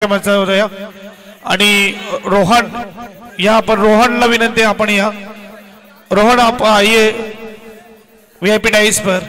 आणि रोहन यहाँ पर रोहन ला विनंती आपण या रोहन आप आइए वीआईपी डाइस पर।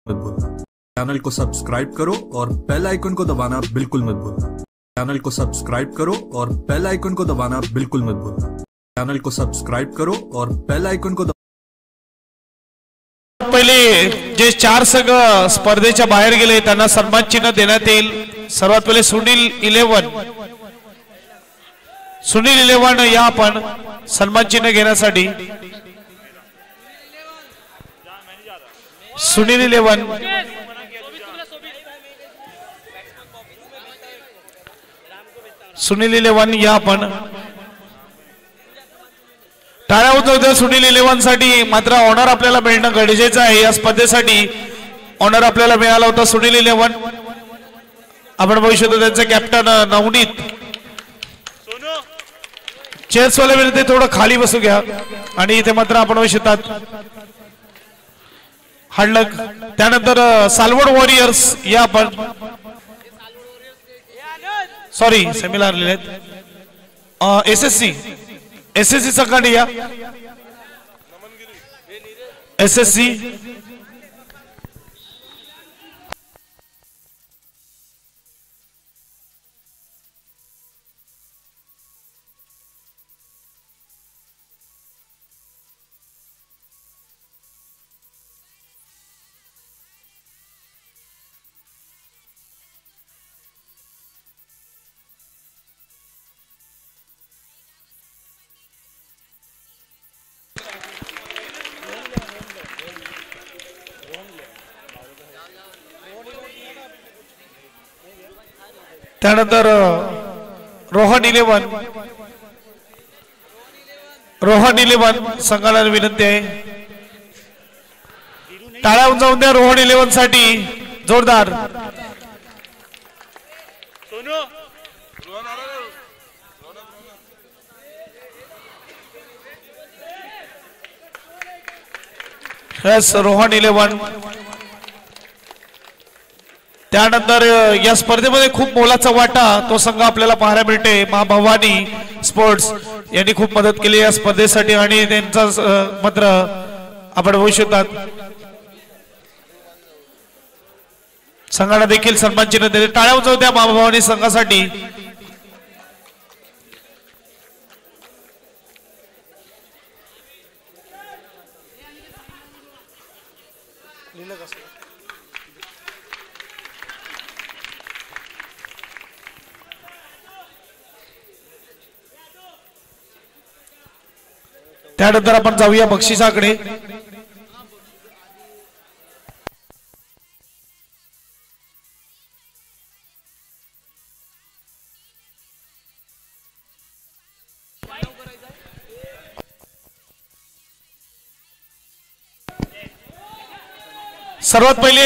मत भूलना। चैनल को सब्सक्राइब करो और बेल आइकन को दबाना बिल्कुल मत भूलना। चैनल को सब्सक्राइब करो और बेल आइकन को दबाना बिल्कुल मत भूलना। चैनल को सब्सक्राइब करो और बेल आइकन को पहिले जे 4 संघ स्पर्धेच्या बाहेर गेले त्यांना सन्मान चिन्ह देण्यात येईल। सर्वात पहिले सुनील 11 या आपण सन्मान चिन्ह घेण्यासाठी सुनील 11 या आपण टाळ्या उचलतो सुनील 11 साठी। मात्र ऑनर आपल्याला मिळणं गरजेचं आहे। या स्पर्धेसाठी ऑनर आपल्याला मिळाला होता सुनील 11 आपण बघू शकतो त्यांचे कॅप्टन नवनीत। चेस वाले विनंती थोडं खाली बसू घ्या आणि इथे मात्र आपण बघू शकतात हडलक। त्यानंतर सालवड वॉरियर्स या आपण सॉरी सेमिनार लिहिलेत एसएससी संघाने या एसएससी त्यानंतर रोहन 11 संघाला विनंती आहे टाळ्या उंचावून द्या रोहन 11 साठी जोरदार। यस रोहन 11। त्यानंतर या स्पर्धेमध्ये खूप मोलाचा वाटा तो संघ आपल्याला पाहायला मिळते। मां भवानी स्पोर्ट्स यांनी खूप मदत केली या स्पर्धेसाठी आणि त्यांचा मात्र आपण बघू शकतात संघाला देखील सन्मान चिन्ह देते। टाळ्या उचलत्या मां भवानी संघासाठी। त्यानंतर आपण जाऊया बक्षिसाकडे। सर्वात पहिले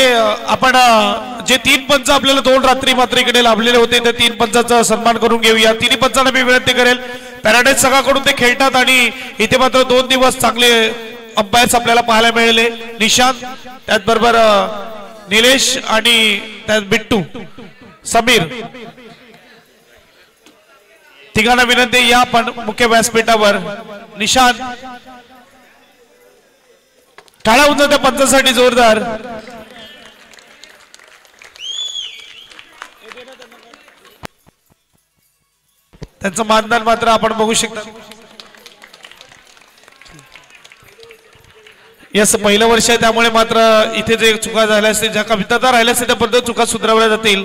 आपण जे 3 पंच आपल्याला 2 रात्री मात्र इकडे लाभलेले होते त्या 3 पंचांचा सन्मान करून घेऊया। 3 पंचांना मी विनंती करेल, पॅराडाईज संघाकडून ते खेळतात आणि इथे मात्र 2 दिवस चांगले अंपायर्स आपल्याला पाहायला मिळाले। निशांत, त्याचबरोबर निलेश आणि त्यात बिट्टू, समीर, तिघांना विनंती या पण मुख्य व्यासपीठावर। निशांत, टाळ्या उंच त्या पंचासाठी जोरदार। त्यांचं मानधन मात्र आपण बघू शकता। यस, पहिलं वर्ष आहे त्यामुळे मात्र इथे जे चुका झाल्या असतील, ज्या कविता राहिल्या असतील त्या पद्धत चुका सुधारवल्या जातील।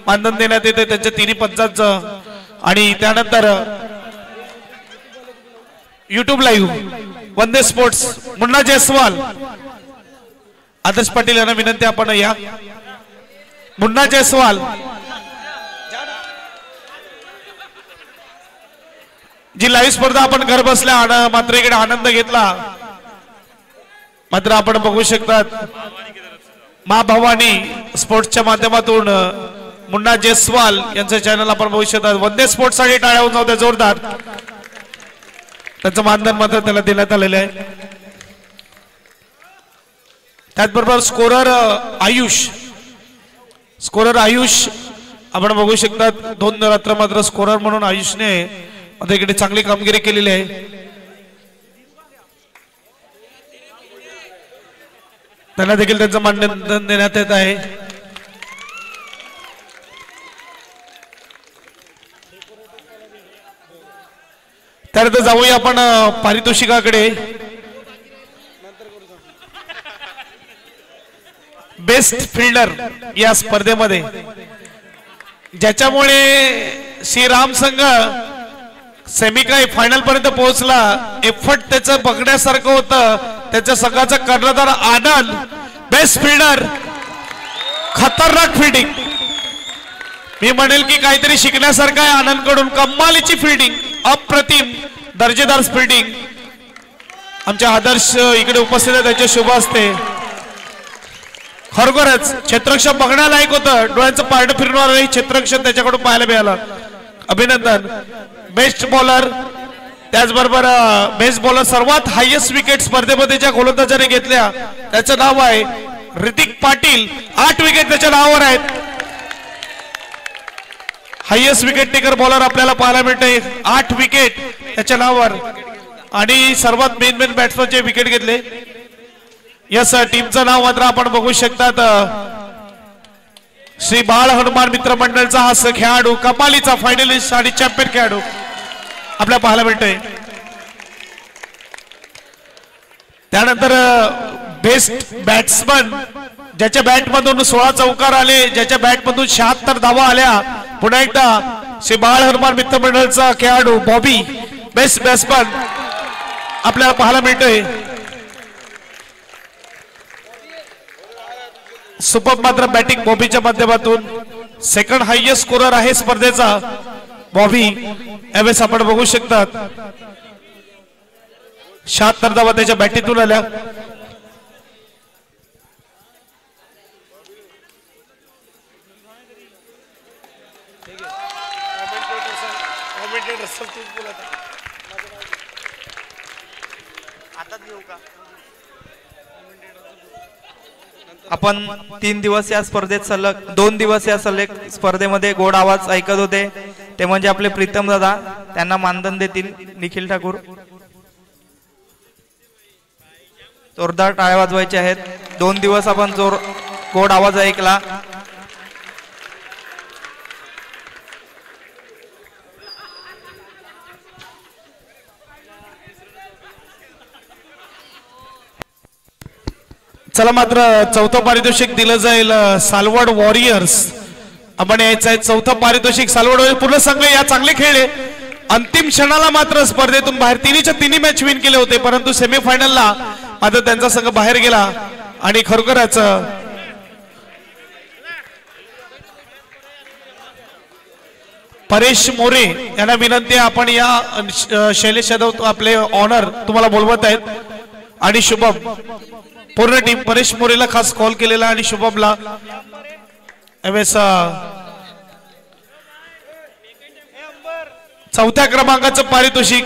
मानधन देण्यात येते त्यांच्या 3 पंचांचं। आणि त्यानंतर युट्यूब लाईव्ह वंदे स्पोर्ट्स मुन्ना जयस्वाल, आदर्श पाटील यांना विनंती आपण या। मुन्ना जयस्वाल, जी लाईव्ह स्पर्धा आपण घर बसल्या मात्र इकडे आनंद घेतला, मात्र आपण बघू शकतात मा भवानी स्पोर्ट्सच्या माध्यमातून मुन्ना जयस्वाल यांचं चॅनल आपण बघू शकतात। वंदे स्पोर्ट्स साठी टाळ्या उंचावत्या जोरदार। त्याचं मानधन मात्र त्याला देण्यात आलेलं आहे। त्याचबरोबर स्कोरर आयुष आपण बघू शकतात 2 रात्र मात्र स्कोरर म्हणून आयुषने आता इकडे चांगली कामगिरी केलेली आहे। त्यांना देखील त्यांचं मानधन देण्यात येत आहे। त्यानंतर जाऊया आपण पारितोषिकाकडे। बेस्ट फिल्डर या स्पर्धेमध्ये ज्याच्यामुळे श्रीराम संघ सेमीकाय फायनल पर्यंत पोहोचला, एफर्ट त्याचं बघण्यासारखं होतं, त्याच्या संघाचा कर्णधार आनंद बेस्ट फिल्डर, खतरनाक फिल्डिंग, मी म्हणेल की काहीतरी शिकण्यासारखं आहे आनंदकडून। कमालीची फिल्डिंग, अप्रतिम दर्जेदार फिल्डिंग। आमच्या आदर्श इकडे उपस्थित आहे, त्याचे शुभ असते। खरोखरच क्षेत्ररक्षण बघण्यालायक होतं, डोळ्यांचं पारड फिरवणारं क्षेत्ररक्षण त्याच्याकडून पाहायला मिळालं, अभिनंदन। बेस्ट बॉलर, त्याचबरोबर बेस्ट बॉलर सर्वात हायएस्ट विकेट स्पर्धेमध्ये ज्या गोलंदाजाने घेतल्या त्याचं नाव आहे ऋतिक पाटील, 8 विकेट त्याच्या नावावर आहेत। हायएस्ट विकेट टेकर बॉलर आपल्याला पाहायला मिळते, 8 विकेट त्याच्या नावावर। आणि सर्वात मेन बॅट्समनचे विकेट घेतले। यस, टीमचं नाव मात्र आपण बघू शकतात, श्री बाळ हनुमान मित्र मंडळचा हा खेळाडू, कमालीचा फायनलिस्ट आणि चॅम्पियन खेळाडू आपल्याला पाहायला मिळतोय। त्यानंतर बेस्ट बॅट्समन, ज्याच्या बॅटमधून 16 चौकार आले, ज्याच्या बॅटमधून 76 धावा आल्या, पुन्हा एकदा श्री बाळ हनुमान मित्र मंडळचा खेळाडू बॉबी बेस्ट बॅट्समन आपल्याला पाहायला मिळतोय। सुपर मात्र बॅटिंग बॉबीच्या माध्यमातून, सेकंड हायएस्ट स्कोरर आहे स्पर्धेचा बॉबी, यावेळेस आपण बघू शकतात 76 धावा त्याच्या बॅटीतून आल्या। आपण 3 दिवस या स्पर्धेत सलग 2 दिवस या सलग स्पर्धेमध्ये गोड आवाज ऐकत होते, ते म्हणजे आपले प्रीतम दादा, त्यांना मानधन देतील निखिल ठाकूर। जोरदार टाळ्या वाजवायचे आहेत। 2 दिवस आपण गोड आवाज ऐकला। चला, मात्र चौथं पारितोषिक दिलं जाईल सालवड वॉरियर्स। आपण यायचं आहे चौथं पारितोषिक सालवड वॉरियर्स। पूर्ण संघ या चांगले खेळले, अंतिम क्षणाला मात्र स्पर्धेतून बाहेर, तिन्ही मॅच विन केले होते, परंतु सेमीफायनलला मात्र त्यांचा संघ बाहेर गेला। आणि खरोखरच परेश मोरे यांना विनंती, आपण या शैलेश यादव आपले ऑनर तुम्हाला बोलवत आहेत, आणि शुभम पूर्ण टीम परेश मोरेला खास कॉल केलेला आणि शुभमला यावेळेस चौथ्या क्रमांकाचं पारितोषिक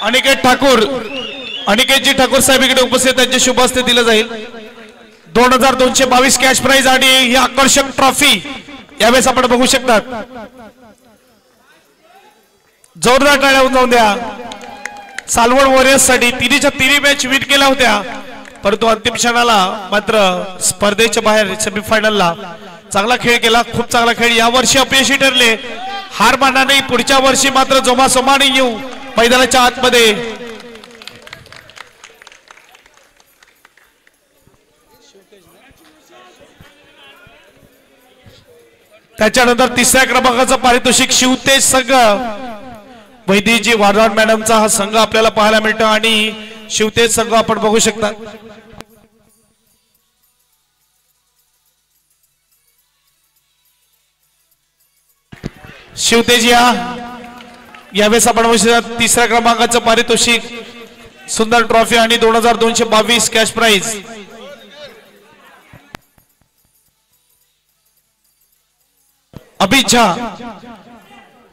अनिकेत ठाकूर अनिकेतजी ठाकूर साहेब इकडे उपस्थित त्यांच्या शुभ हस्ते दिलं जाईल 2222 कॅश प्राइज आणि ही आकर्षक ट्रॉफी यावेळेस आपण बघू शकतात जोरदार टाळ्या उंचावून द्या सालवड वॉरियर्स साठी तिन्हीच्या तिन्ही मॅच विन केल्या होत्या परंतु अंतिम क्षणाला मात्र स्पर्धेच्या बाहेर सेमीफायनलला चांगला खेळ केला खूप चांगला खेळ यावर्षी अपयशी ठरले हार मानणार नाही पुढच्या वर्षी मात्र जोमासोमाने येऊ मैदानाच्या आतमध्ये त्याच्यानंतर तिसऱ्या क्रमांकाचं पारितोषिक शिवतेज संघ वैद्यजी वाडवाड मॅडमचा हा संघ आपल्याला पाहायला मिळतो आणि शिवतेज संघ आपण बघू शकता शिवतेज यावेळेस आपण बघू शकता तिसऱ्या क्रमांकाचं पारितोषिक सुंदर ट्रॉफी आणि 2222 कॅश प्राइज अभित झा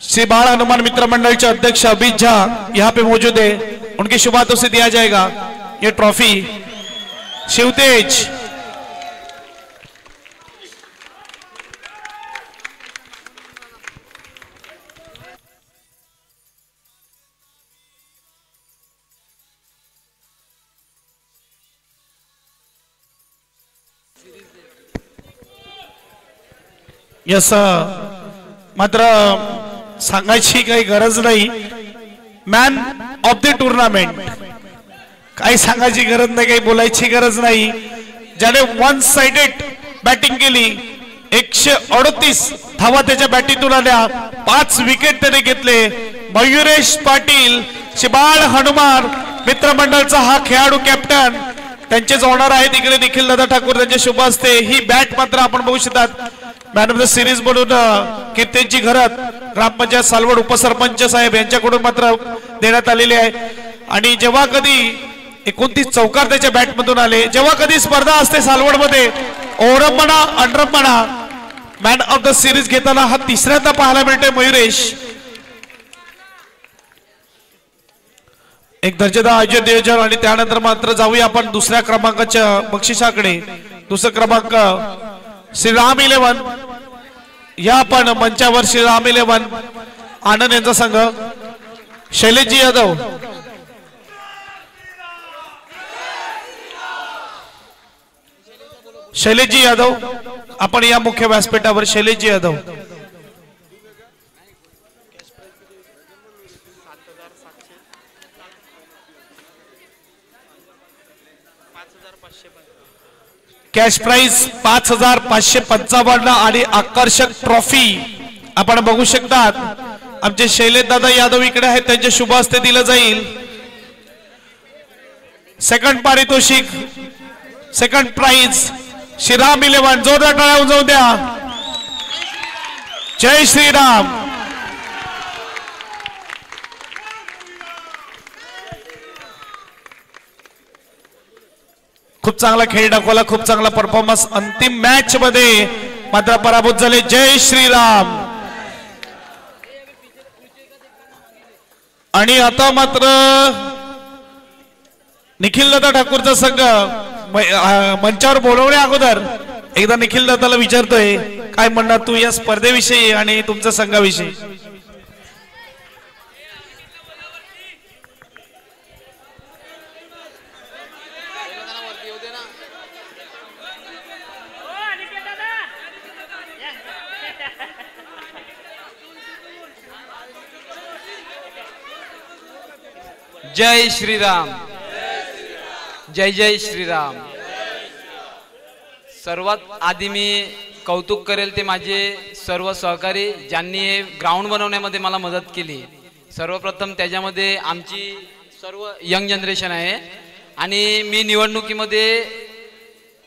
श्री बाल हनुमान मित्र मंडल के अध्यक्ष अभित झा यहाँ पे मौजूद है उनके शुभ हाथों से दिया जाएगा ये ट्रॉफी शिवतेज यस मात्र सांगायची काही गरज नाही मॅन ऑफ द टुर्नामेंट काही सांगायची गरज नाही काही बोलायची गरज नाही ज्याने वन साइडेड बॅटिंग केली 138 धावा त्याच्या बॅटिंगतून आल्या 5 विकेट त्याने घेतले मयुरेश पाटील शिबाळ हनुमान मित्रमंडळचा हा खेळाडू कॅप्टन त्यांचेच ऑनर आहे तिकडे निखिल दादा ठाकूर त्यांच्या शुभ हस्ते ही बॅट मात्र आपण बघू शकतात मॅन ऑफ द सिरीज म्हणून कीर्तनजी घरात ग्रामपंचायत सालवड उपसरपंच साहेब यांच्याकडून मात्र देण्यात आलेली आहे आणि जेव्हा कधी 29 चौकार त्याच्या बॅट मधून आले जेव्हा कधी स्पर्धा असते सालवड मध्ये ओव्हरअप म्हणा अंडरअप म्हणा मॅन ऑफ द सिरीज घेताना हा तिसऱ्यांदा पाहायला मिळतोय मयुरेश एक दर्जेदार आयोजन नियोजन आणि त्यानंतर मात्र जाऊया आपण दुसऱ्या क्रमांकाच्या बक्षिसाकडे दुसरा क्रमांक श्रीराम 11 या पण मंचावर श्रीराम 11 आनंद यांचा संघ शैलेशजी यादव शैलेशजी यादव आपण या मुख्य व्यासपीठावर शैलेशजी यादव कॅश प्राइज 5555 आणि आकर्षक ट्रॉफी आपण बघू शकतात आमचे शैलेश दादा यादव इकडे आहेत त्यांच्या शुभ हस्ते दिलं जाईल सेकंड पारितोषिक सेकंड प्राइज श्रीराम 11 जोरदार टाळ्या उंचावून द्या जय श्रीराम खूप चांगला खेळ दाखवला खूप चांगला परफॉर्मन्स अंतिम मॅच मध्ये मात्र पराभूत झाले जय श्रीराम आणि आता मात्र निखिल दादा ठाकूरचा संघ मंचावर बोलवण्या अगोदर एकदा निखिल दादाला विचारतोय काय म्हणणार तू या स्पर्धेविषयी आणि तुमच्या संघाविषयी जय श्रीराम जय जय श्रीराम सर्वात आधी मी कौतुक करेल ते माझे सर्व सहकारी ज्यांनी ग्राउंड बनवण्यामध्ये मला मदत केली सर्वप्रथम त्याच्यामध्ये आमची सर्व यंग जनरेशन आहे आणि मी निवडणुकीमध्ये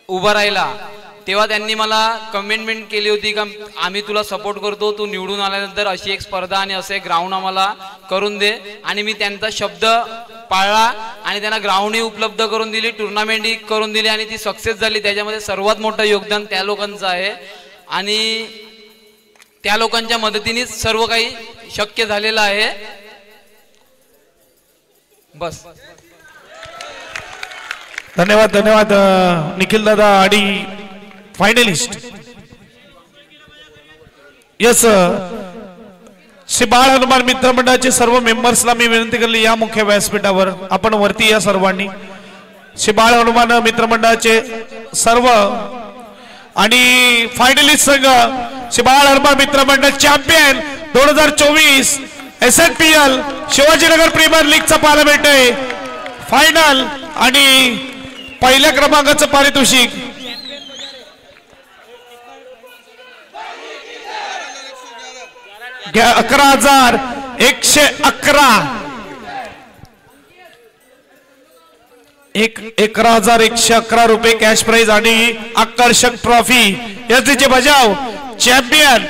उभा राहिला तेव्हा त्यांनी मला कमिटमेंट केली होती का आम्ही तुला सपोर्ट करतो तू निवडून आल्यानंतर अशी एक स्पर्धा आणि असे ग्राउंड आम्हाला करून दे आणि मी त्यांचा शब्द पाळला आणि त्यांना ग्राउंडही उपलब्ध करून दिली, टुर्नामेंटही करून दिली आणि ती सक्सेस झाली. त्याच्यामध्ये सर्वात मोठं योगदान त्या लोकांचं आहे आणि त्या लोकांच्या मदतीनेच सर्व काही शक्य झालेलं आहे. बस. धन्यवाद धन्यवाद निखिल दादा आणि फायनलिस्ट. यस, श्री बाळ हनुमान मित्र मंडळाचे सर्व मेंबर्सला मी विनंती केली या मुख्य व्यासपीठावर आपण वरती या सर्वांनी. श्री बाळ हनुमान मित्र मंडळाचे सर्व आणि फायनलिस्ट संघ श्री बाळ Hanuman Mitra Mandal champion 2024 SNPL Shivajinagar premier लीगचा पार्लमेंट आहे फायनल आणि पहिल्या क्रमांकाचं पारितोषिक 11,111 रुपये कॅश प्राइज आणि आकर्षक ट्रॉफी याचे बजाव चॅम्पियन.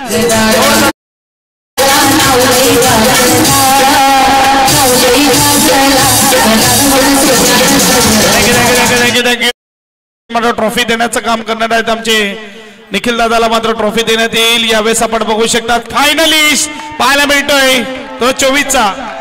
मात्र ट्रॉफी देण्याचं काम करणार आहेत आमचे निखिल दादाला मात्र ट्रॉफी देण्यात येईल. यावेळेस आपण बघू शकता फायनलिस्ट पाहायला मिळतोय तो 24चा.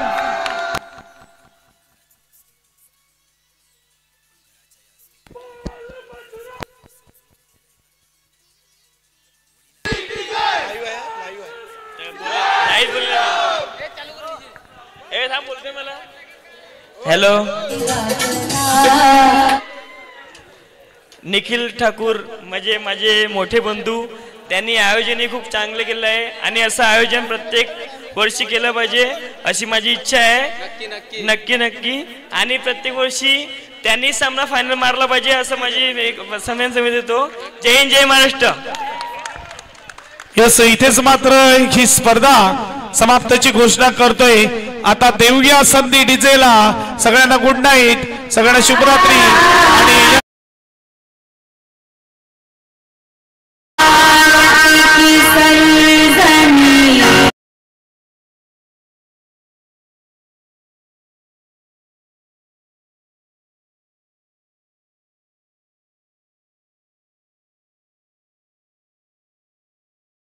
हॅलो, निखिल ठाकूर म्हणजे माझे मोठे बंधू, त्यांनी आयोजनही खूप चांगले केलं आहे आणि असं आयोजन प्रत्येक वर्षी केलं पाहिजे अशी माझी इच्छा आहे. नक्की नक्की. आणि प्रत्येक वर्षी त्यांनी सामना फायनल मारला पाहिजे असं माझी सन्मान समिती देतो. जय हिंद, जय महाराष्ट्र. यस, इथेच मात्र ही स्पर्धा समाप्तीची घोषणा करतोय. आता देऊया संधी डीजेला. सगळ्यांना गुड नाईट, सगळ्यांना शुभरात्री आणि